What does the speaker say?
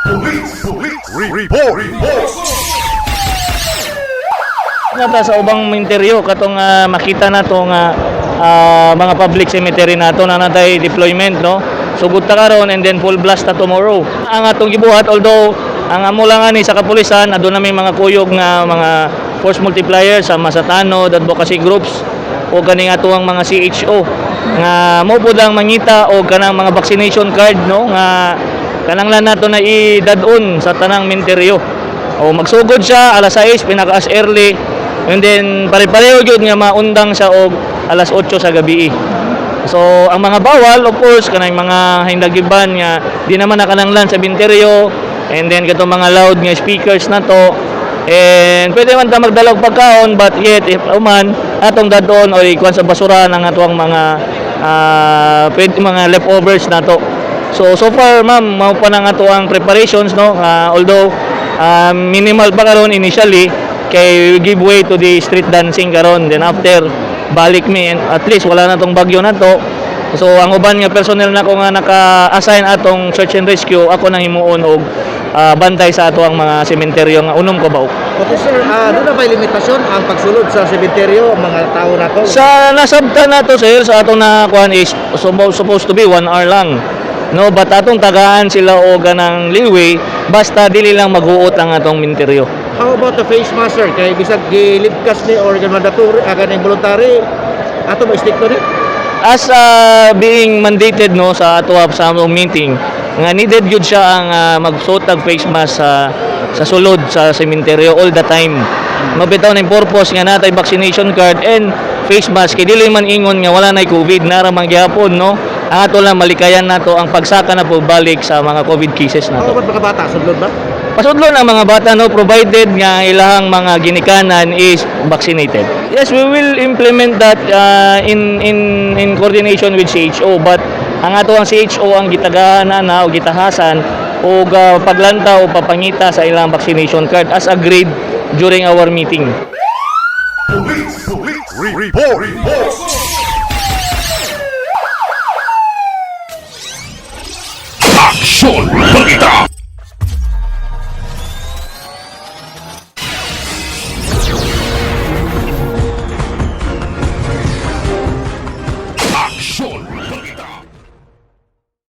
Report. Nata sa ubang minteryo katong makita nato nga mga public cemetery nato na natay deployment no. Sugod ta karon and then full blast ta tomorrow. Ang atong gibuhat although ang amo lang ani sa kapulisan aduna may mga kuyog nga mga force multiplier sa Masatano advocacy groups o kaning atuang mga CHO nga mo pud ang mangita o kanang mga vaccination card no nga kananglan nato na idadon sa tanang minteryo. O magsugod siya alas 6 pinaka as early and then pare-pareho gyud nga maundang siya og alas 8 sa gabi. So ang mga bawal of course kanang mga hindagiban nga di naman nakananglan sa minteryo and then katong mga loud nga speakers nato and pwede man ta magdala og pagkaon but yet if man atong dadon o ikuan sa basura ng atuang mga pwede mga leftovers nato. So far ma'am mao pa nang ato ang preparations no although minimal pa karon initially kay give way to the street dancing karon then after balik mi and at least wala na tong bagyo na to. So ang uban nga personnel nako nga naka-assign atong search and rescue ako nang himuon og bantay sa ato ang mga sementeryo nga unom ko ba. Okay sir, doon na ba limitasyon ang pagsulod sa sementeryo mga tao na to? Sa nasabta na to sir sa atong nakuan is supposed to be 1 hour lang. No, but atong tagaan sila o ganang leeway basta dili lang maghuot ang atong minteryo. How about the face mask sir? Kay bisag gilibkas ni or mandatory ganing voluntary ato mo istikto ni? As being mandated no sa ato sa among meeting nga needed gyud siya ang magsuot og face mask sa sulod sa sementeryo all the time. Mabitaw na yung purpose nga natay vaccination card and face mask kay dili man ingon nga wala nay COVID nara man gyapon no. Ang ato lang malikayan nato ang pagsaka na po balik sa mga COVID cases nato. How about mga bata? Sudlod ba? Pasudlon ang mga bata no provided nga ilahang mga ginikanan is vaccinated. Yes, we will implement that in coordination with CHO but ang ato ang CHO ang gitagahan na o gitahasan o paglanta o papangita sa ilang vaccination card as agreed during our meeting. Report. Action! Balita!